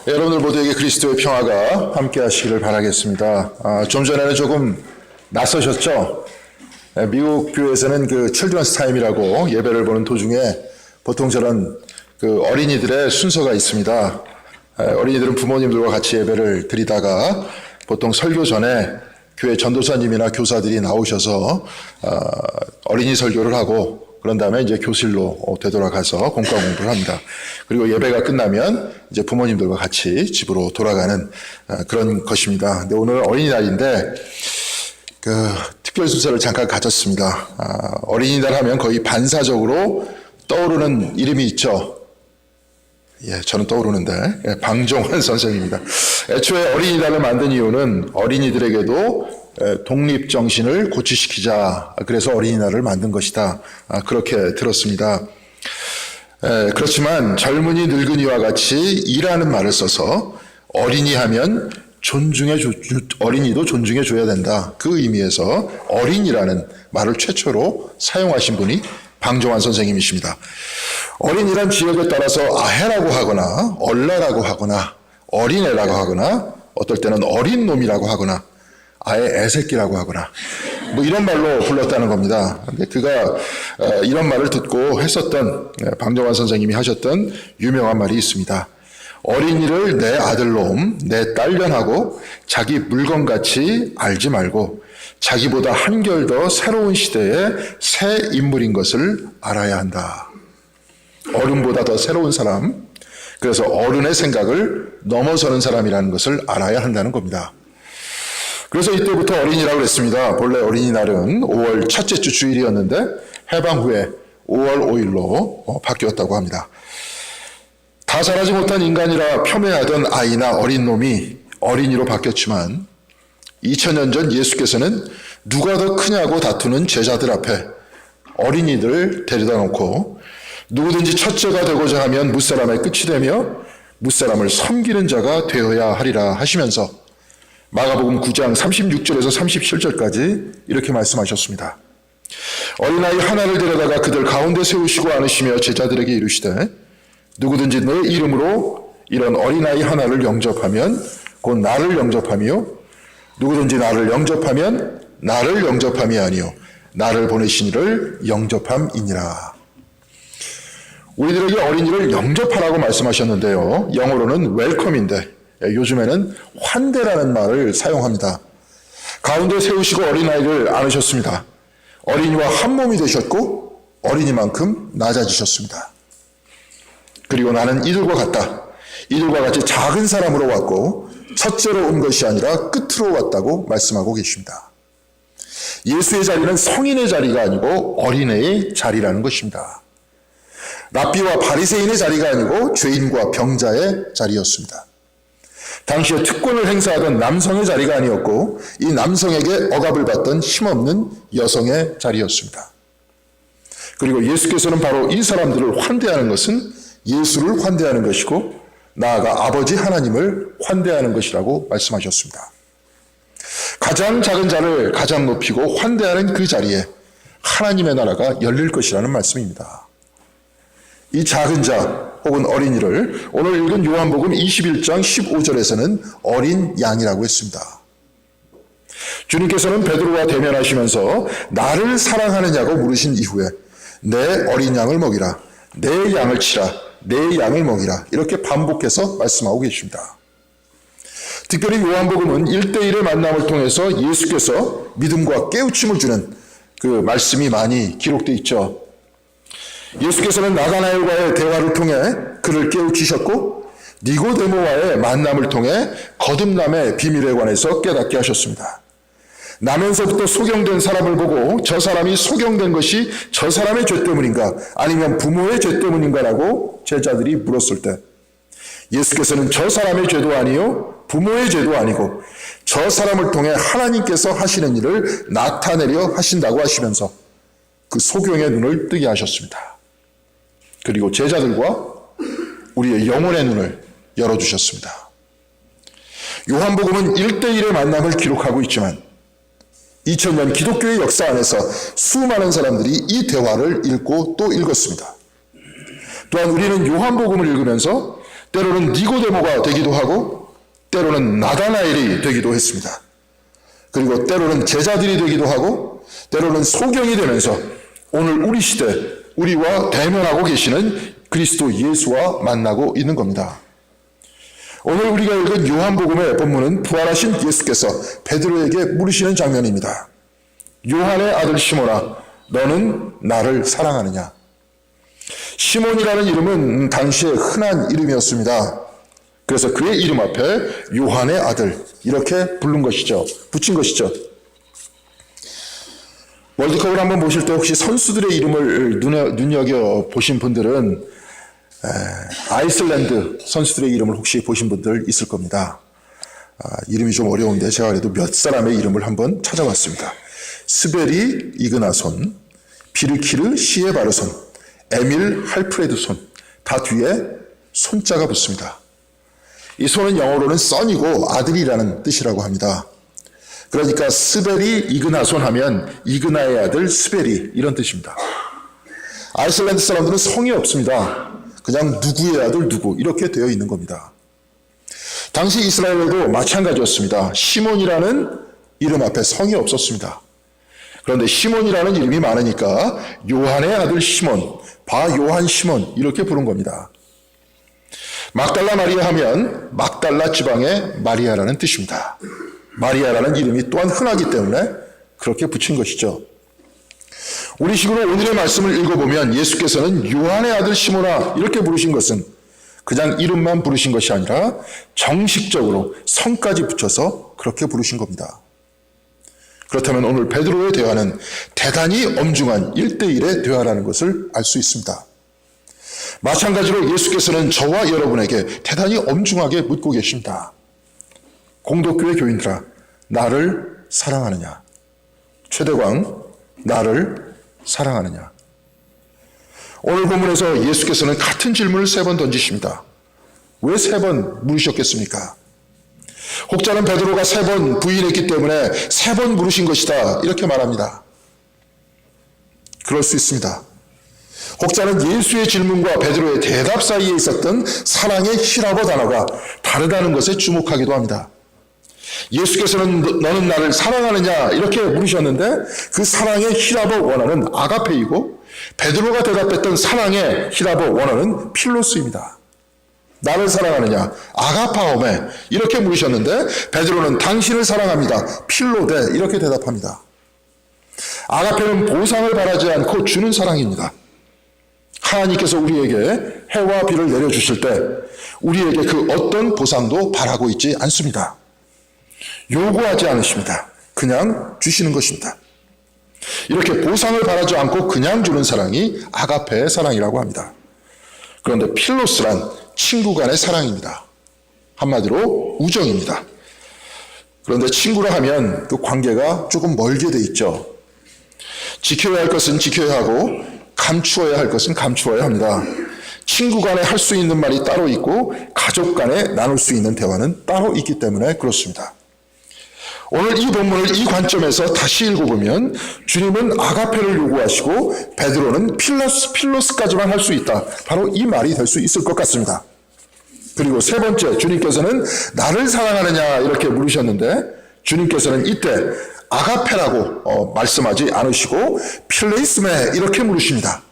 여러분들 모두에게 그리스도의 평화가 함께 하시기를 바라겠습니다. 좀 전에는 조금 낯서셨죠? 미국 교회에서는 그 칠드런스 타임이라고 예배를 보는 도중에 보통 저런 그 어린이들의 순서가 있습니다. 어린이들은 부모님들과 같이 예배를 드리다가 보통 설교 전에 교회 전도사님이나 교사들이 나오셔서 어린이 설교를 하고 그런 다음에 이제 교실로 되돌아가서 공과 공부를 합니다. 그리고 예배가 끝나면 이제 부모님들과 같이 집으로 돌아가는 그런 것입니다. 근데 오늘 어린이날인데 그 특별 순서를 잠깐 가졌습니다. 어린이날 하면 거의 반사적으로 떠오르는 이름이 있죠. 예, 저는 떠오르는데 방종환 선생입니다. 애초에 어린이날을 만든 이유는 어린이들에게도 독립정신을 고취시키자. 그래서 어린이날을 만든 것이다. 그렇게 들었습니다. 그렇지만 젊은이 늙은이와 같이 이라는 말을 써서 어린이 하면 어린이도 존중해줘야 된다. 그 의미에서 어린이라는 말을 최초로 사용하신 분이 방종환 선생님이십니다. 어린이란 지역에 따라서 아해라고 하거나 얼라라고 하거나 어린애라고 하거나 어떨 때는 어린 놈이라고 하거나 아예 애새끼라고 하거나 뭐 이런 말로 불렀다는 겁니다. 근데 그가 이런 말을 듣고 했었던 방종환 선생님이 하셨던 유명한 말이 있습니다. 어린이를 내 아들놈, 내 딸년하고 자기 물건같이 알지 말고 자기보다 한결 더 새로운 시대의 새 인물인 것을 알아야 한다. 어른보다 더 새로운 사람, 그래서 어른의 생각을 넘어서는 사람이라는 것을 알아야 한다는 겁니다. 그래서 이때부터 어린이라고 했습니다. 본래 어린이날은 5월 첫째 주 주일이었는데 해방 후에 5월 5일로 바뀌었다고 합니다. 다 자라지 못한 인간이라 폄훼하던 아이나 어린 놈이 어린이로 바뀌었지만 2000년 전 예수께서는 누가 더 크냐고 다투는 제자들 앞에 어린이들을 데려다 놓고 누구든지 첫째가 되고자 하면 무사람의 끝이 되며 무사람을 섬기는 자가 되어야 하리라 하시면서 마가복음 9장 36절에서 37절까지 이렇게 말씀하셨습니다. 어린아이 하나를 데려다가 그들 가운데 세우시고 안으시며 제자들에게 이르시되 누구든지 내 이름으로 이런 어린아이 하나를 영접하면 곧 나를 영접하며 누구든지 나를 영접하면 나를 영접함이 아니요 나를 보내신 이를 영접함이니라. 우리들에게 어린이를 영접하라고 말씀하셨는데요. 영어로는 웰컴인데 요즘에는 환대라는 말을 사용합니다. 가운데 세우시고 어린아이를 안으셨습니다. 어린이와 한 몸이 되셨고 어린이만큼 낮아지셨습니다. 그리고 나는 이들과 같다. 이들과 같이 작은 사람으로 왔고 첫째로 온 것이 아니라 끝으로 왔다고 말씀하고 계십니다. 예수의 자리는 성인의 자리가 아니고 어린애의 자리라는 것입니다. 랍비와 바리새인의 자리가 아니고 죄인과 병자의 자리였습니다. 당시에 특권을 행사하던 남성의 자리가 아니었고 이 남성에게 억압을 받던 힘없는 여성의 자리였습니다. 그리고 예수께서는 바로 이 사람들을 환대하는 것은 예수를 환대하는 것이고 나아가 아버지 하나님을 환대하는 것이라고 말씀하셨습니다. 가장 작은 자를 가장 높이고 환대하는 그 자리에 하나님의 나라가 열릴 것이라는 말씀입니다. 이 작은 자 혹은 어린이를 오늘 읽은 요한복음 21장 15절에서는 어린 양이라고 했습니다. 주님께서는 베드로와 대면하시면서 나를 사랑하느냐고 물으신 이후에 내 어린 양을 먹이라, 내 양을 치라, 내 양을 먹이라 이렇게 반복해서 말씀하고 계십니다. 특별히 요한복음은 1대1의 만남을 통해서 예수께서 믿음과 깨우침을 주는 그 말씀이 많이 기록되어 있죠. 예수께서는 나다나엘과의 대화를 통해 그를 깨우치셨고 니고데모와의 만남을 통해 거듭남의 비밀에 관해서 깨닫게 하셨습니다. 나면서부터 소경된 사람을 보고 저 사람이 소경된 것이 저 사람의 죄 때문인가 아니면 부모의 죄 때문인가라고 제자들이 물었을 때 예수께서는 저 사람의 죄도 아니요 부모의 죄도 아니고 저 사람을 통해 하나님께서 하시는 일을 나타내려 하신다고 하시면서 그 소경의 눈을 뜨게 하셨습니다. 그리고 제자들과 우리의 영혼의 눈을 열어주셨습니다. 요한복음은 1대1의 만남을 기록하고 있지만 2000년 기독교의 역사 안에서 수많은 사람들이 이 대화를 읽고 또 읽었습니다. 또한 우리는 요한복음을 읽으면서 때로는 니고데모가 되기도 하고 때로는 나다나엘이 되기도 했습니다. 그리고 때로는 제자들이 되기도 하고 때로는 소경이 되면서 오늘 우리 시대 우리와 대면하고 계시는 그리스도 예수와 만나고 있는 겁니다. 오늘 우리가 읽은 요한복음의 본문은 부활하신 예수께서 베드로에게 물으시는 장면입니다. 요한의 아들 시몬아, 너는 나를 사랑하느냐? 시몬이라는 이름은 당시에 흔한 이름이었습니다. 그래서 그의 이름 앞에 요한의 아들 이렇게 부른 것이죠. 붙인 것이죠. 월드컵을 한번 보실 때 혹시 선수들의 이름을 눈여겨보신 분들은 아이슬란드 선수들의 이름을 혹시 보신 분들 있을 겁니다. 이름이 좀 어려운데 제가 그래도 몇 사람의 이름을 한번 찾아봤습니다. 스베리 이그나손, 비르키르 시에바르손, 에밀 할프레드손, 다 뒤에 손자가 붙습니다. 이 손은 영어로는 son이고 아들이라는 뜻이라고 합니다. 그러니까 스베리 이그나손 하면 이그나의 아들 스베리 이런 뜻입니다. 아이슬란드 사람들은 성이 없습니다. 그냥 누구의 아들 누구 이렇게 되어 있는 겁니다. 당시 이스라엘도 마찬가지였습니다. 시몬이라는 이름 앞에 성이 없었습니다. 그런데 시몬이라는 이름이 많으니까 요한의 아들 시몬, 바 요한 시몬 이렇게 부른 겁니다. 막달라 마리아 하면 막달라 지방의 마리아라는 뜻입니다. 마리아라는 이름이 또한 흔하기 때문에 그렇게 붙인 것이죠. 우리식으로 오늘의 말씀을 읽어보면 예수께서는 요한의 아들 시몬아 이렇게 부르신 것은 그냥 이름만 부르신 것이 아니라 정식적으로 성까지 붙여서 그렇게 부르신 겁니다. 그렇다면 오늘 베드로의 대화는 대단히 엄중한 1대1의 대화라는 것을 알 수 있습니다. 마찬가지로 예수께서는 저와 여러분에게 대단히 엄중하게 묻고 계십니다. 공덕교회 교인들아, 나를 사랑하느냐? 최대광, 나를 사랑하느냐? 오늘 본문에서 예수께서는 같은 질문을 3번 던지십니다. 왜 3번 물으셨겠습니까? 혹자는 베드로가 3번 부인했기 때문에 3번 물으신 것이다 이렇게 말합니다. 그럴 수 있습니다. 혹자는 예수의 질문과 베드로의 대답 사이에 있었던 사랑의 히라보 단어가 다르다는 것에 주목하기도 합니다. 예수께서는 너는 나를 사랑하느냐 이렇게 물으셨는데 그 사랑의 히라보 원어는 아가페이고 베드로가 대답했던 사랑의 히라보 원어는 필로스입니다. 나를 사랑하느냐 아가파오메 이렇게 물으셨는데 베드로는 당신을 사랑합니다. 필로데 이렇게 대답합니다. 아가페는 보상을 바라지 않고 주는 사랑입니다. 하나님께서 우리에게 해와 비를 내려주실 때 우리에게 그 어떤 보상도 바라고 있지 않습니다. 요구하지 않으십니다. 그냥 주시는 것입니다. 이렇게 보상을 바라지 않고 그냥 주는 사랑이 아가페의 사랑이라고 합니다. 그런데 필로스란 친구 간의 사랑입니다. 한마디로 우정입니다. 그런데 친구라 하면 그 관계가 조금 멀게 돼 있죠. 지켜야 할 것은 지켜야 하고 감추어야 할 것은 감추어야 합니다. 친구 간에 할 수 있는 말이 따로 있고 가족 간에 나눌 수 있는 대화는 따로 있기 때문에 그렇습니다. 오늘 이 본문을 이 관점에서 다시 읽어보면 주님은 아가페를 요구하시고 베드로는 필로스까지만 할 수 있다. 바로 이 말이 될 수 있을 것 같습니다. 그리고 3번째 주님께서는 나를 사랑하느냐 이렇게 물으셨는데 주님께서는 이때 아가페라고 말씀하지 않으시고 필레이스메 이렇게 물으십니다.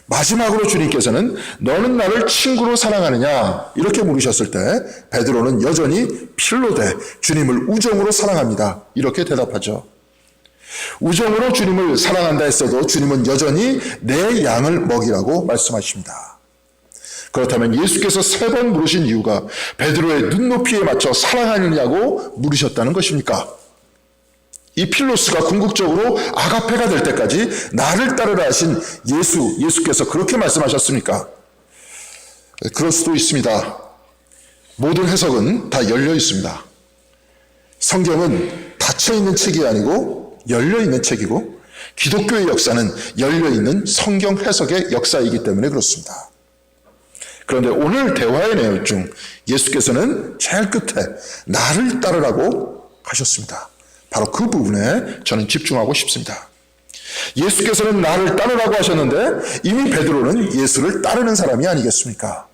마지막으로 주님께서는 너는 나를 친구로 사랑하느냐 이렇게 물으셨을 때 베드로는 여전히 필로데 주님을 우정으로 사랑합니다 이렇게 대답하죠. 우정으로 주님을 사랑한다 했어도 주님은 여전히 내 양을 먹이라고 말씀하십니다. 그렇다면 예수께서 3번 물으신 이유가 베드로의 눈높이에 맞춰 사랑하느냐고 물으셨다는 것입니까? 이 필로스가 궁극적으로 아가페가 될 때까지 나를 따르라 하신 예수께서 그렇게 말씀하셨습니까? 그럴 수도 있습니다. 모든 해석은 다 열려 있습니다. 성경은 닫혀있는 책이 아니고 열려있는 책이고 기독교의 역사는 열려있는 성경 해석의 역사이기 때문에 그렇습니다. 그런데 오늘 대화의 내용 중 예수께서는 제일 끝에 나를 따르라고 하셨습니다. 바로 그 부분에 저는 집중하고 싶습니다. 예수께서는 나를 따르라고 하셨는데 이미 베드로는 예수를 따르는 사람이 아니겠습니까?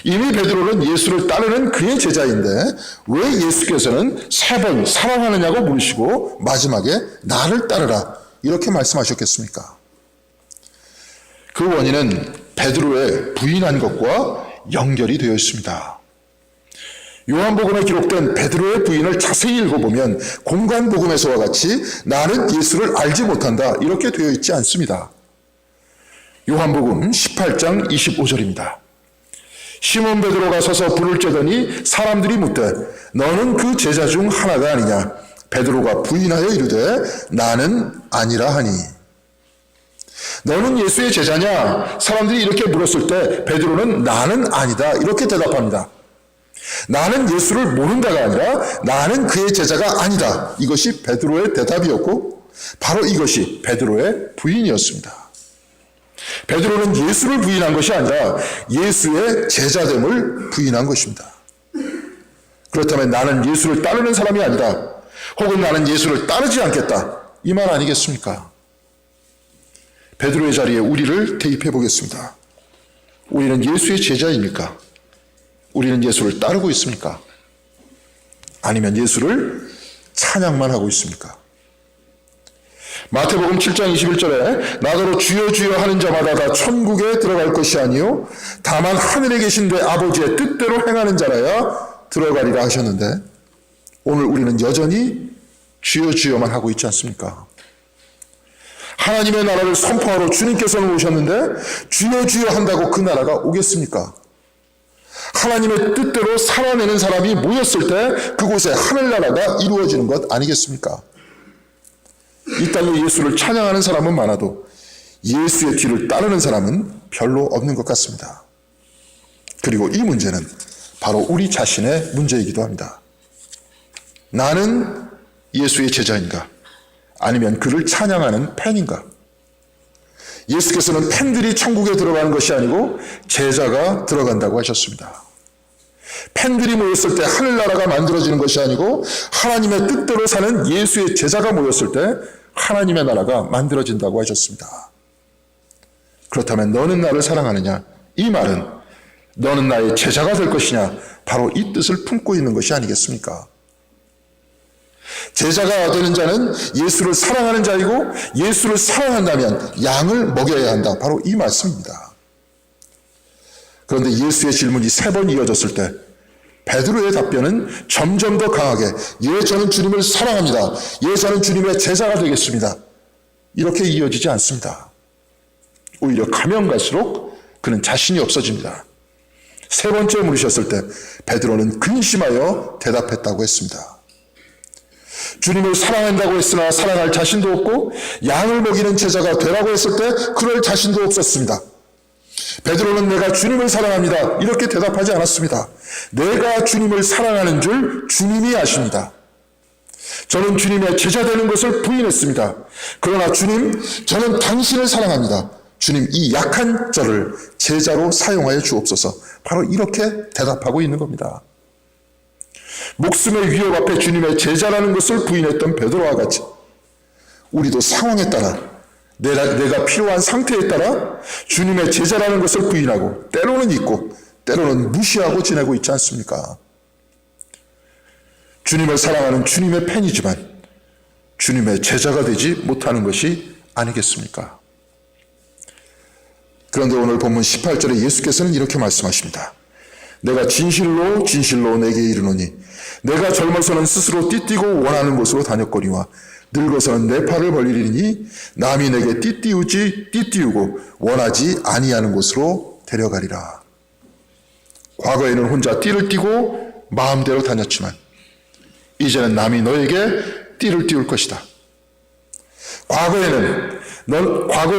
이미 베드로는 예수를 따르는 그의 제자인데 왜 예수께서는 3번 사랑하느냐고 물으시고 마지막에 나를 따르라 이렇게 말씀하셨겠습니까? 그 원인은 베드로의 부인한 것과 연결이 되어 있습니다. 요한복음에 기록된 베드로의 부인을 자세히 읽어보면 공관복음에서와 같이 나는 예수를 알지 못한다 이렇게 되어 있지 않습니다. 요한복음 18장 25절입니다. 시몬 베드로가 서서 불을 쬐더니 사람들이 묻되 너는 그 제자 중 하나가 아니냐? 베드로가 부인하여 이르되 나는 아니라 하니. 너는 예수의 제자냐? 사람들이 이렇게 물었을 때 베드로는 나는 아니다 이렇게 대답합니다. 나는 예수를 모른다가 아니라 나는 그의 제자가 아니다. 이것이 베드로의 대답이었고 바로 이것이 베드로의 부인이었습니다. 베드로는 예수를 부인한 것이 아니라 예수의 제자됨을 부인한 것입니다. 그렇다면 나는 예수를 따르는 사람이 아니다. 혹은 나는 예수를 따르지 않겠다. 이 말 아니겠습니까? 베드로의 자리에 우리를 대입해 보겠습니다. 우리는 예수의 제자입니까? 우리는 예수를 따르고 있습니까? 아니면 예수를 찬양만 하고 있습니까? 마태복음 7장 21절에 나더러 주여 주여 하는 자마다 다 천국에 들어갈 것이 아니요 다만 하늘에 계신 내 아버지의 뜻대로 행하는 자라야 들어가리라 하셨는데 오늘 우리는 여전히 주여 주여만 하고 있지 않습니까? 하나님의 나라를 선포하러 주님께서는 오셨는데 주여 주여 한다고 그 나라가 오겠습니까? 하나님의 뜻대로 살아내는 사람이 모였을 때 그곳에 하늘나라가 이루어지는 것 아니겠습니까? 이 땅에 예수를 찬양하는 사람은 많아도 예수의 뒤를 따르는 사람은 별로 없는 것 같습니다. 그리고 이 문제는 바로 우리 자신의 문제이기도 합니다. 나는 예수의 제자인가? 아니면 그를 찬양하는 팬인가? 예수께서는 팬들이 천국에 들어가는 것이 아니고 제자가 들어간다고 하셨습니다. 팬들이 모였을 때 하늘나라가 만들어지는 것이 아니고 하나님의 뜻대로 사는 예수의 제자가 모였을 때 하나님의 나라가 만들어진다고 하셨습니다. 그렇다면 너는 나를 사랑하느냐? 이 말은 너는 나의 제자가 될 것이냐? 바로 이 뜻을 품고 있는 것이 아니겠습니까? 제자가 되는 자는 예수를 사랑하는 자이고 예수를 사랑한다면 양을 먹여야 한다. 바로 이 말씀입니다. 그런데 예수의 질문이 3번 이어졌을 때 베드로의 답변은 점점 더 강하게 예 저는 주님을 사랑합니다. 예 저는 주님의 제자가 되겠습니다. 이렇게 이어지지 않습니다. 오히려 가면 갈수록 그는 자신이 없어집니다. 3번째 물으셨을 때 베드로는 근심하여 대답했다고 했습니다. 주님을 사랑한다고 했으나 사랑할 자신도 없고 양을 먹이는 제자가 되라고 했을 때 그럴 자신도 없었습니다. 베드로는 내가 주님을 사랑합니다. 이렇게 대답하지 않았습니다. 내가 주님을 사랑하는 줄 주님이 아십니다. 저는 주님의 제자 되는 것을 부인했습니다. 그러나 주님, 저는 당신을 사랑합니다. 주님, 이 약한 저를 제자로 사용하여 주옵소서. 바로 이렇게 대답하고 있는 겁니다. 목숨의 위협 앞에 주님의 제자라는 것을 부인했던 베드로와 같이 우리도 상황에 따라 내가 필요한 상태에 따라 주님의 제자라는 것을 부인하고 때로는 잊고 때로는 무시하고 지내고 있지 않습니까? 주님을 사랑하는 주님의 팬이지만 주님의 제자가 되지 못하는 것이 아니겠습니까? 그런데 오늘 본문 18절에 예수께서는 이렇게 말씀하십니다. 내가 진실로 진실로 내게 이르노니 내가 젊어서는 스스로 띠띠고 원하는 곳으로 다녔거니와 늙어서는 내 팔을 벌리리니 남이 내게 띠띠우고 원하지 아니하는 곳으로 데려가리라. 과거에는 혼자 띠를 띠고 마음대로 다녔지만 이제는 남이 너에게 띠를 띠울 것이다. 과거에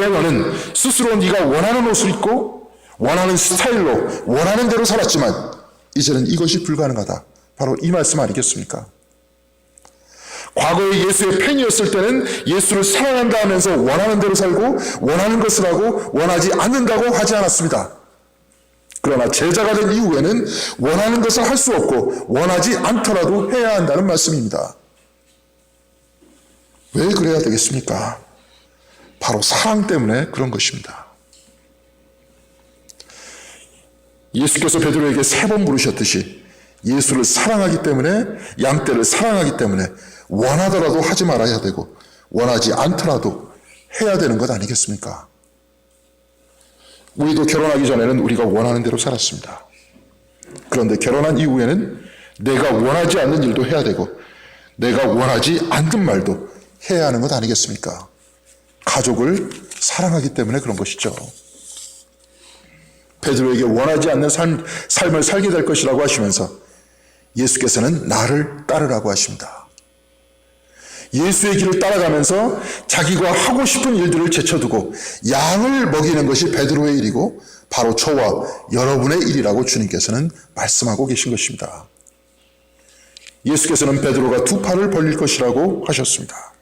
너는 스스로 네가 원하는 옷을 입고 원하는 스타일로 원하는 대로 살았지만 이제는 이것이 불가능하다. 바로 이 말씀 아니겠습니까? 과거에 예수의 팬이었을 때는 예수를 사랑한다 하면서 원하는 대로 살고 원하는 것을 하고 원하지 않는다고 하지 않았습니다. 그러나 제자가 된 이후에는 원하는 것을 할 수 없고 원하지 않더라도 해야 한다는 말씀입니다. 왜 그래야 되겠습니까? 바로 사랑 때문에 그런 것입니다. 예수께서 베드로에게 3번 물으셨듯이 예수를 사랑하기 때문에, 양떼를 사랑하기 때문에 원하더라도 하지 말아야 되고 원하지 않더라도 해야 되는 것 아니겠습니까? 우리도 결혼하기 전에는 우리가 원하는 대로 살았습니다. 그런데 결혼한 이후에는 내가 원하지 않는 일도 해야 되고 내가 원하지 않는 말도 해야 하는 것 아니겠습니까? 가족을 사랑하기 때문에 그런 것이죠. 베드로에게 원하지 않는 삶을 살게 될 것이라고 하시면서 예수께서는 나를 따르라고 하십니다. 예수의 길을 따라가면서 자기가 하고 싶은 일들을 제쳐두고 양을 먹이는 것이 베드로의 일이고 바로 저와 여러분의 일이라고 주님께서는 말씀하고 계신 것입니다. 예수께서는 베드로가 2팔을 벌릴 것이라고 하셨습니다.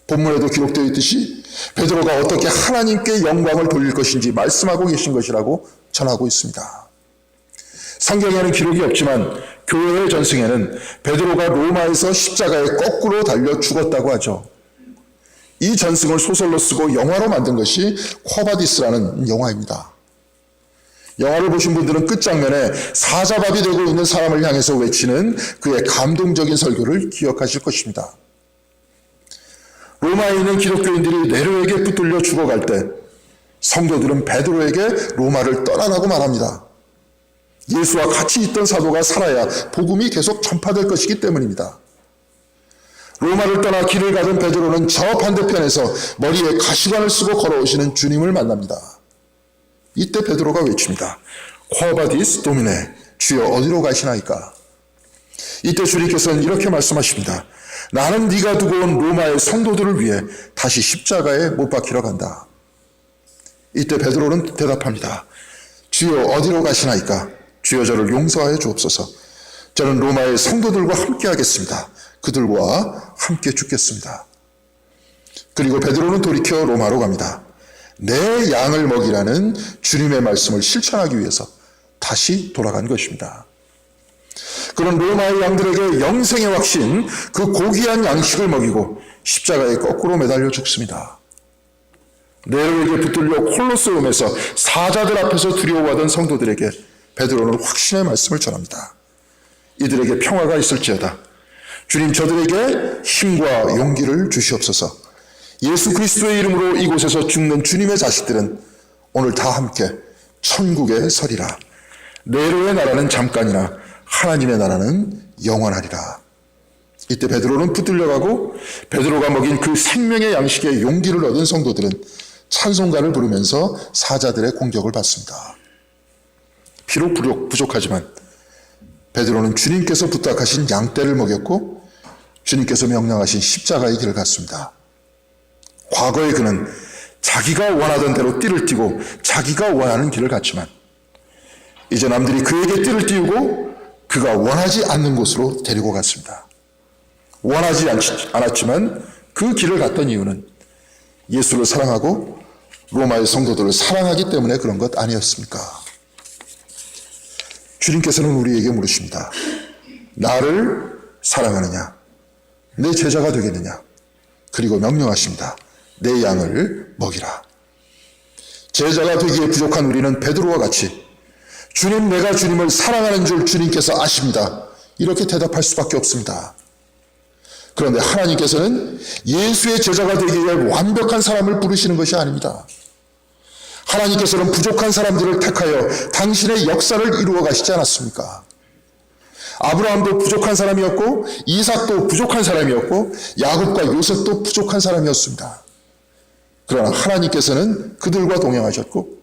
본문에도 기록되어 있듯이 베드로가 어떻게 하나님께 영광을 돌릴 것인지 말씀하고 계신 것이라고 전하고 있습니다. 성경에는 기록이 없지만 교회의 전승에는 베드로가 로마에서 십자가에 거꾸로 달려 죽었다고 하죠. 이 전승을 소설로 쓰고 영화로 만든 것이 쿼바디스라는 영화입니다. 영화를 보신 분들은 끝장면에 사자밥이 되고 있는 사람을 향해서 외치는 그의 감동적인 설교를 기억하실 것입니다. 로마에 있는 기독교인들이 네로에게 붙들려 죽어갈 때 성도들은 베드로에게 로마를 떠나라고 말합니다. 예수와 같이 있던 사도가 살아야 복음이 계속 전파될 것이기 때문입니다. 로마를 떠나 길을 가던 베드로는 저 반대편에서 머리에 가시관을 쓰고 걸어오시는 주님을 만납니다. 이때 베드로가 외칩니다. 쿼바디스 도미네, 주여 어디로 가시나이까? 이때 주님께서는 이렇게 말씀하십니다. 나는 네가 두고 온 로마의 성도들을 위해 다시 십자가에 못 박히러 간다. 이때 베드로는 대답합니다. 주여 어디로 가시나이까? 주여 저를 용서하여 주옵소서. 저는 로마의 성도들과 함께 하겠습니다. 그들과 함께 죽겠습니다. 그리고 베드로는 돌이켜 로마로 갑니다. 내 양을 먹이라는 주님의 말씀을 실천하기 위해서 다시 돌아간 것입니다. 그런 로마의 양들에게 영생의 확신, 그 고귀한 양식을 먹이고 십자가에 거꾸로 매달려 죽습니다. 네로에게 붙들려 콜로세움에서 사자들 앞에서 두려워하던 성도들에게 베드로는 확신의 말씀을 전합니다. 이들에게 평화가 있을지어다. 주님 저들에게 힘과 용기를 주시옵소서. 예수 그리스도의 이름으로 이곳에서 죽는 주님의 자식들은 오늘 다 함께 천국에 서리라. 네로의 나라는 잠깐이나 하나님의 나라는 영원하리라. 이때 베드로는 붙들려가고 베드로가 먹인 그 생명의 양식에 용기를 얻은 성도들은 찬송가를 부르면서 사자들의 공격을 받습니다. 비록 부족하지만 베드로는 주님께서 부탁하신 양떼를 먹였고 주님께서 명령하신 십자가의 길을 갔습니다. 과거에 그는 자기가 원하던 대로 띠를 띠고 자기가 원하는 길을 갔지만 이제 남들이 그에게 띠를 띠우고 그가 원하지 않는 곳으로 데리고 갔습니다. 원하지 않았지만 그 길을 갔던 이유는 예수를 사랑하고 로마의 성도들을 사랑하기 때문에 그런 것 아니었습니까? 주님께서는 우리에게 물으십니다. 나를 사랑하느냐? 내 제자가 되겠느냐? 그리고 명령하십니다. 내 양을 먹이라. 제자가 되기에 부족한 우리는 베드로와 같이 주님, 내가 주님을 사랑하는 줄 주님께서 아십니다. 이렇게 대답할 수밖에 없습니다. 그런데 하나님께서는 예수의 제자가 되기 위해 완벽한 사람을 부르시는 것이 아닙니다. 하나님께서는 부족한 사람들을 택하여 당신의 역사를 이루어 가시지 않았습니까? 아브라함도 부족한 사람이었고 이삭도 부족한 사람이었고 야곱과 요셉도 부족한 사람이었습니다. 그러나 하나님께서는 그들과 동행하셨고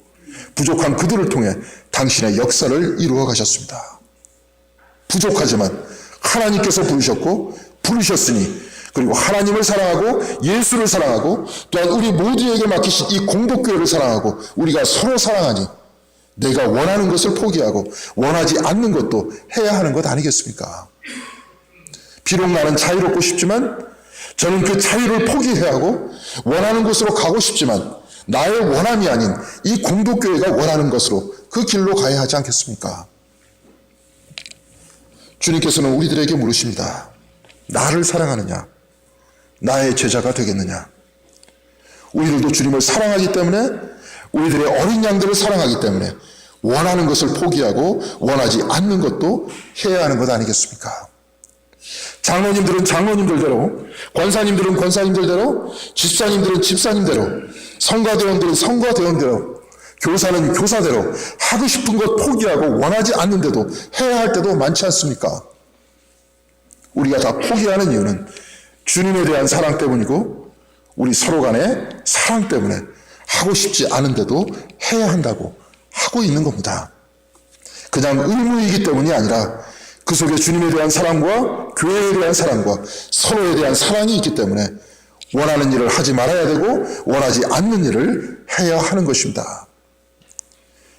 부족한 그들을 통해 당신의 역사를 이루어 가셨습니다. 부족하지만 하나님께서 부르셨으니 그리고 하나님을 사랑하고 예수를 사랑하고 또한 우리 모두에게 맡기신 이 공복교회를 사랑하고 우리가 서로 사랑하니 내가 원하는 것을 포기하고 원하지 않는 것도 해야 하는 것 아니겠습니까? 비록 나는 자유롭고 싶지만 저는 그 자유를 포기해야 하고 원하는 곳으로 가고 싶지만 나의 원함이 아닌 이 공동교회가 원하는 것으로 그 길로 가야 하지 않겠습니까? 주님께서는 우리들에게 물으십니다. 나를 사랑하느냐? 나의 제자가 되겠느냐? 우리들도 주님을 사랑하기 때문에 우리들의 어린 양들을 사랑하기 때문에 원하는 것을 포기하고 원하지 않는 것도 해야 하는 것 아니겠습니까? 장로님들은 장로님들대로, 권사님들은 권사님들대로, 집사님들은 집사님대로, 성가대원들은 성가대원대로, 교사는 교사대로 하고 싶은 것 포기하고 원하지 않는데도 해야 할 때도 많지 않습니까? 우리가 다 포기하는 이유는 주님에 대한 사랑 때문이고 우리 서로 간의 사랑 때문에 하고 싶지 않은데도 해야 한다고 하고 있는 겁니다. 그냥 의무이기 때문이 아니라 그 속에 주님에 대한 사랑과 교회에 대한 사랑과 서로에 대한 사랑이 있기 때문에 원하는 일을 하지 말아야 되고 원하지 않는 일을 해야 하는 것입니다.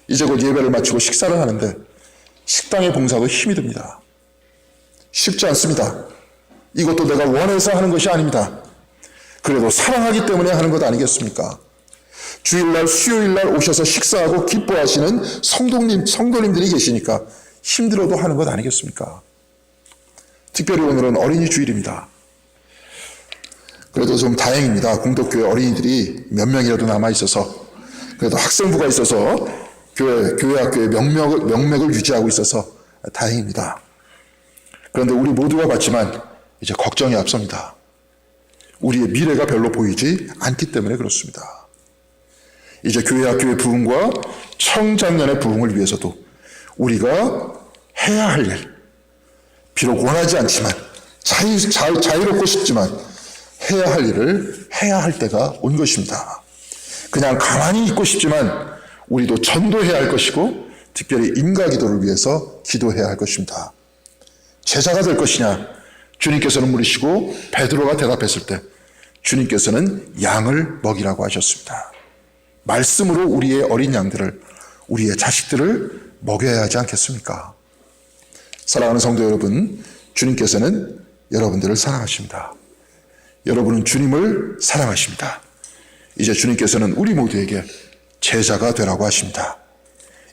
이제 곧 예배를 마치고 식사를 하는데 식당의 봉사도 힘이 듭니다. 쉽지 않습니다. 이것도 내가 원해서 하는 것이 아닙니다. 그래도 사랑하기 때문에 하는 것 아니겠습니까? 주일날, 수요일날 오셔서 식사하고 기뻐하시는 성도님들이 계시니까 힘들어도 하는 것 아니겠습니까? 특별히 오늘은 어린이 주일입니다. 그래도 좀 다행입니다. 공덕교회 어린이들이 몇 명이라도 남아있어서, 그래도 학생부가 있어서 교회학교의 명맥을 유지하고 있어서 다행입니다. 그런데 우리 모두가 봤지만 이제 걱정이 앞섭니다. 우리의 미래가 별로 보이지 않기 때문에 그렇습니다. 이제 교회학교의 부흥과 청장년의 부흥을 위해서도 우리가 해야 할 일, 비록 원하지 않지만 자유롭고 싶지만 해야 할 일을 해야 할 때가 온 것입니다. 그냥 가만히 있고 싶지만 우리도 전도해야 할 것이고 특별히 인가기도를 위해서 기도해야 할 것입니다. 제자가 될 것이냐? 주님께서는 물으시고 베드로가 대답했을 때 주님께서는 양을 먹이라고 하셨습니다. 말씀으로 우리의 어린 양들을, 우리의 자식들을 먹여야 하지 않겠습니까? 사랑하는 성도 여러분, 주님께서는 여러분들을 사랑하십니다. 여러분은 주님을 사랑하십니다. 이제 주님께서는 우리 모두에게 제자가 되라고 하십니다.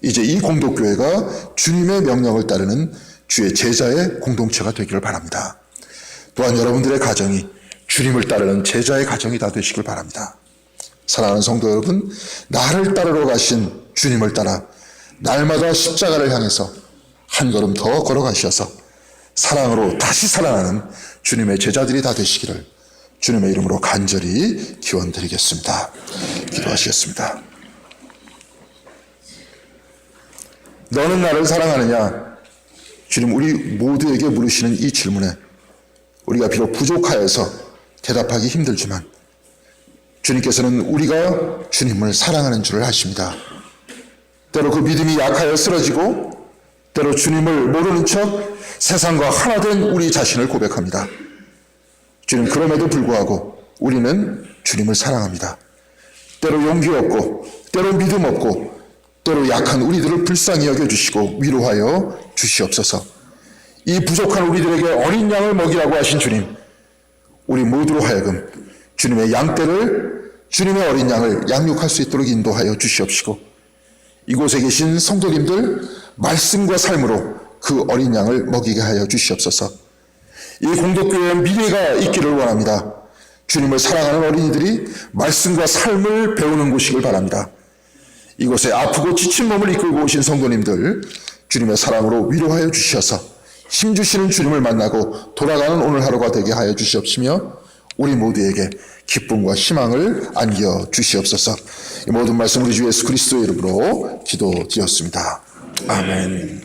이제 이 공동교회가 주님의 명령을 따르는 주의 제자의 공동체가 되기를 바랍니다. 또한 여러분들의 가정이 주님을 따르는 제자의 가정이 다 되시길 바랍니다. 사랑하는 성도 여러분, 나를 따르러 가신 주님을 따라 날마다 십자가를 향해서 한 걸음 더 걸어가셔서 사랑으로 다시 살아나는 주님의 제자들이 다 되시기를 주님의 이름으로 간절히 기원드리겠습니다. 기도하시겠습니다. 너는 나를 사랑하느냐? 주님, 우리 모두에게 물으시는 이 질문에 우리가 비록 부족하여서 대답하기 힘들지만 주님께서는 우리가 주님을 사랑하는 줄을 아십니다. 때로 그 믿음이 약하여 쓰러지고 때로 주님을 모르는 척 세상과 하나 된 우리 자신을 고백합니다. 주님, 그럼에도 불구하고 우리는 주님을 사랑합니다. 때로 용기 없고 때로 믿음 없고 때로 약한 우리들을 불쌍히 여겨주시고 위로하여 주시옵소서. 이 부족한 우리들에게 어린 양을 먹이라고 하신 주님, 우리 모두로 하여금 주님의 양떼를, 주님의 어린 양을 양육할 수 있도록 인도하여 주시옵시고 이곳에 계신 성도님들 말씀과 삶으로 그 어린 양을 먹이게 하여 주시옵소서. 이 공덕교회에 미래가 있기를 원합니다. 주님을 사랑하는 어린이들이 말씀과 삶을 배우는 곳이길 바랍니다. 이곳에 아프고 지친 몸을 이끌고 오신 성도님들 주님의 사랑으로 위로하여 주셔서 힘주시는 주님을 만나고 돌아가는 오늘 하루가 되게 하여 주시옵시며 우리 모두에게 기쁨과 희망을 안겨 주시옵소서. 이 모든 말씀 우리 주 예수 그리스도의 이름으로 기도드렸습니다. 아멘.